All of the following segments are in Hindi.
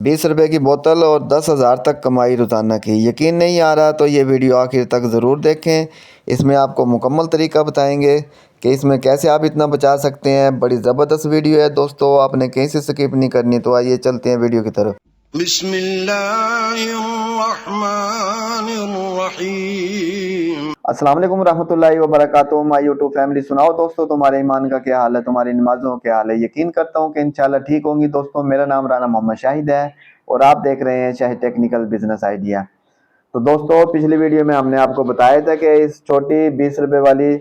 20 रुपए की बोतल और 10,000 तक कमाई रोज़ाना की। यकीन नहीं आ रहा तो ये वीडियो आखिर तक ज़रूर देखें। इसमें आपको मुकम्मल तरीका बताएंगे कि इसमें कैसे आप इतना बचा सकते हैं। बड़ी ज़बरदस्त वीडियो है दोस्तों, आपने कहीं से स्किप नहीं करनी। तो आइए चलते हैं वीडियो की तरफ। बिस्मिल्लाहिर्रहमानिर्रहीम। अस्सलाम वालेकुम रहमतुल्लाहि व बरकातुहू। माय यूट्यूब फैमिली, सुनाओ दोस्तों तुम्हारे ईमान का क्या हाल है, तुम्हारी नमाज़ों का क्या हाल है। यकीन करता हूँ कि इंशाल्लाह ठीक होंगी दोस्तों। मेरा नाम राना मोहम्मद शाहिद है और आप देख रहे हैं शाहिद टेक्निकल बिजनेस आइडिया। तो दोस्तों पिछली वीडियो में हमने आपको बताया था कि इस छोटी 20 रुपए वाली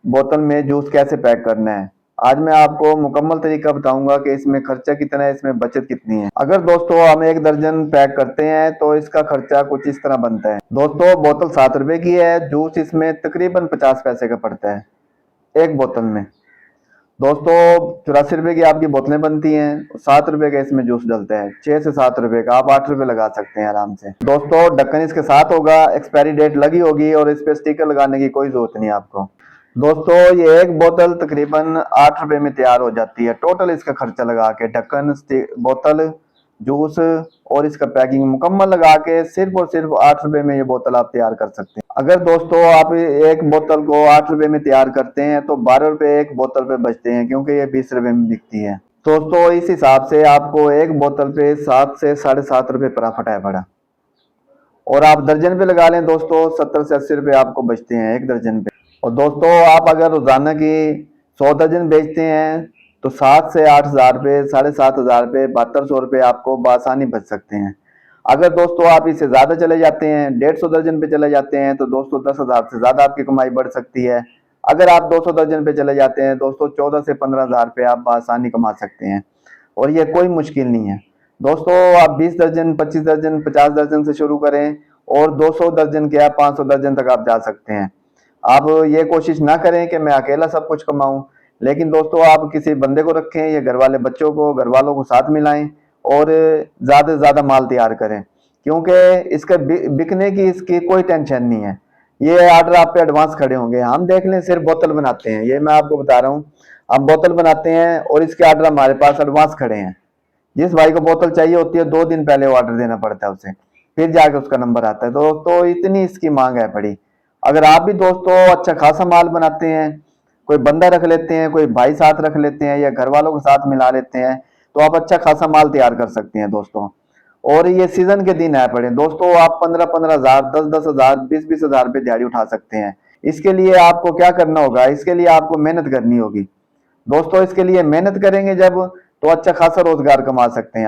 बोतल में जूस कैसे पैक करना है। आज मैं आपको मुकम्मल तरीका बताऊंगा कि इसमें खर्चा कितना है, इसमें बचत कितनी है। अगर दोस्तों हम 1 दर्जन पैक करते हैं तो इसका खर्चा कुछ इस तरह बनता है। दोस्तों बोतल 7 रुपए की है, जूस इसमें तकरीबन 50 पैसे का पड़ता है एक बोतल में। दोस्तों 84 रुपए की आपकी बोतलें बनती हैं, 7 रुपए का इसमें जूस डलता है। 6 से 7 रुपए का, आप 8 रुपए लगा सकते हैं आराम से। दोस्तों ढक्कन इसके साथ होगा, एक्सपायरी डेट लगी होगी और इस पे स्टिकर लगाने की कोई जरूरत नहीं आपको। दोस्तों ये एक बोतल तकरीबन 8 रुपए में तैयार हो जाती है। टोटल इसका खर्चा लगा के ढक्कन, बोतल, जूस और इसका पैकिंग मुकम्मल लगा के सिर्फ और सिर्फ 8 रुपए में ये बोतल आप तैयार कर सकते हैं। अगर दोस्तों आप एक बोतल को 8 रुपए में तैयार करते हैं तो 12 रुपए एक बोतल पे बचते हैं, क्योंकि ये 20 रुपए में बिकती है। दोस्तों इस हिसाब से आपको एक बोतल पे 7 से 7.5 रुपए प्रॉफिट है बड़ा। और आप दर्जन पे लगा लें दोस्तों, 70 से 80 रुपए आपको बचते हैं एक दर्जन पे। और दोस्तों आप अगर रोजाना की 100 दर्जन बेचते हैं तो 7 से 8 हज़ार रुपये, 7,500 रुपये, 7200 रुपये आपको बआसानी बच सकते हैं। अगर दोस्तों आप इससे ज़्यादा चले जाते हैं, 150 दर्जन पे चले जाते हैं तो दोस्तों 10,000 से ज़्यादा आपकी कमाई बढ़ सकती है। अगर आप 200 दर्जन पे चले जाते हैं दोस्तों 14 से 15,000 रुपये आप बआसानी कमा सकते हैं और ये कोई मुश्किल नहीं है। दोस्तों आप 20 दर्जन, 25 दर्जन, 50 दर्जन से शुरू करें और 200 दर्जन के, 500 दर्जन तक आप जा सकते हैं। आप ये कोशिश ना करें कि मैं अकेला सब कुछ कमाऊं, लेकिन दोस्तों आप किसी बंदे को रखें या घर वाले बच्चों को, घर वालों को साथ मिलाएं और ज़्यादा से ज़्यादा माल तैयार करें, क्योंकि इसका बिकने की इसकी कोई टेंशन नहीं है। ये आर्डर आप पे एडवांस खड़े होंगे। हम देख लें सिर्फ बोतल बनाते हैं, ये मैं आपको बता रहा हूँ। हम बोतल बनाते हैं और इसके आर्डर हमारे पास एडवांस खड़े हैं। जिस भाई को बोतल चाहिए होती है 2 दिन पहले ऑर्डर देना पड़ता है उसे, फिर जाके उसका नंबर आता है। दोस्तों इतनी इसकी मांग है बड़ी। अगर आप भी दोस्तों अच्छा खासा माल बनाते हैं, कोई बंदा रख लेते हैं, कोई भाई साथ रख लेते हैं या घर वालों के साथ मिला लेते हैं तो आप अच्छा खासा माल तैयार कर सकते हैं दोस्तों। और ये सीजन के दिन आए पड़े दोस्तों, आप 15-15 हज़ार, 10-10 हज़ार, 20-20 हज़ार रुपये दिहाड़ी उठा सकते हैं। इसके लिए आपको क्या करना होगा, इसके लिए आपको मेहनत करनी होगी दोस्तों। इसके लिए मेहनत करेंगे जब तो अच्छा खासा रोजगार कमा सकते हैं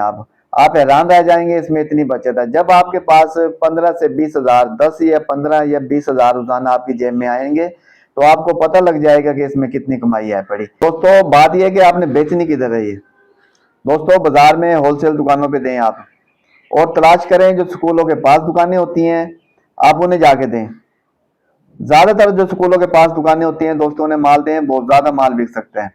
आप हैरान रह जाएंगे इसमें इतनी बचत है। जब आपके पास 15 से 20 हज़ार, 10 या 15 या 20 हज़ार रोजाना आपकी जेब में आएंगे तो आपको पता लग जाएगा कि इसमें कितनी कमाई है पड़ी। दोस्तों बात यह है कि आपने बेचनी किधर है। ये दोस्तों बाजार में होलसेल दुकानों पे दें आप, और तलाश करें जो स्कूलों के पास दुकानें होती हैं आप उन्हें जाके दें। ज्यादातर जो स्कूलों के पास दुकानें होती हैं दोस्तों उन्हें माल दें, बहुत ज्यादा माल बिक सकता है।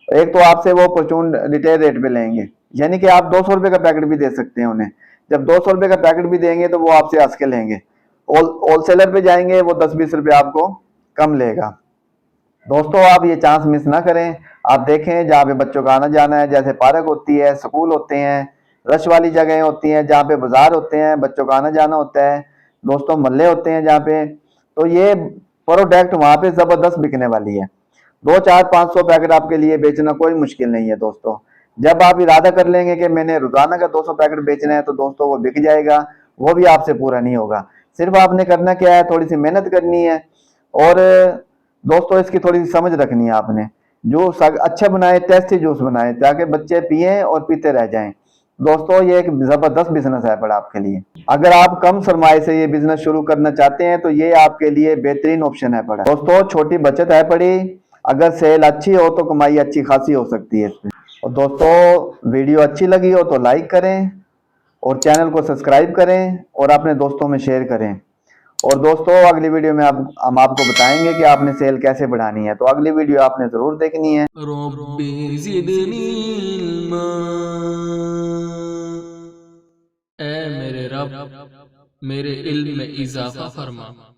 एक तो आपसे वो परचून रिटेल रेट पे लेंगे, यानी कि आप 200 रुपए का पैकेट भी दे सकते हैं उन्हें। जब 200 रुपए का पैकेट भी देंगे तो वो आपसे हंस के लेंगे। होलसेलर पे जाएंगे वो 10-20 रुपए आपको कम लेगा। दोस्तों आप ये चांस मिस ना करें। आप देखें जहाँ पे बच्चों का आना जाना है, जैसे पार्क होती है, स्कूल होते हैं, रश वाली जगह होती हैं, जहाँ पे बाजार होते हैं, बच्चों का आना जाना होता है दोस्तों, मोहल्ले होते हैं जहाँ पे, तो ये प्रोडक्ट वहां पे जबरदस्त बिकने वाली है। 200-400-500 पैकेट आपके लिए बेचना कोई मुश्किल नहीं है दोस्तों। जब आप इरादा कर लेंगे कि मैंने रोजाना का 200 पैकेट बेचना है तो दोस्तों वो बिक जाएगा। वो भी आपसे पूरा नहीं होगा। सिर्फ आपने करना क्या है, थोड़ी सी मेहनत करनी है और दोस्तों इसकी थोड़ी सी समझ रखनी है आपने। जूस अच्छा बनाए, टेस्टी जूस बनाए ताकि बच्चे पिए और पीते रह जाएं। दोस्तों ये एक जबरदस्त बिजनेस है बड़ा आपके लिए। अगर आप कम सरमाए से ये बिजनेस शुरू करना चाहते हैं तो ये आपके लिए बेहतरीन ऑप्शन है बड़ा। दोस्तों छोटी बचत है बड़ी, अगर सेल अच्छी हो तो कमाई अच्छी खासी हो सकती है इसमें। और दोस्तों वीडियो अच्छी लगी हो तो लाइक करें और चैनल को सब्सक्राइब करें और अपने दोस्तों में शेयर करें। और दोस्तों अगली वीडियो में हम आपको बताएंगे कि आपने सेल कैसे बढ़ानी है, तो अगली वीडियो आपने जरूर देखनी है। रब्बी ज़िदनी इल्मा, ऐ मेरे रब मेरे इल्म में इजाफा फरमा।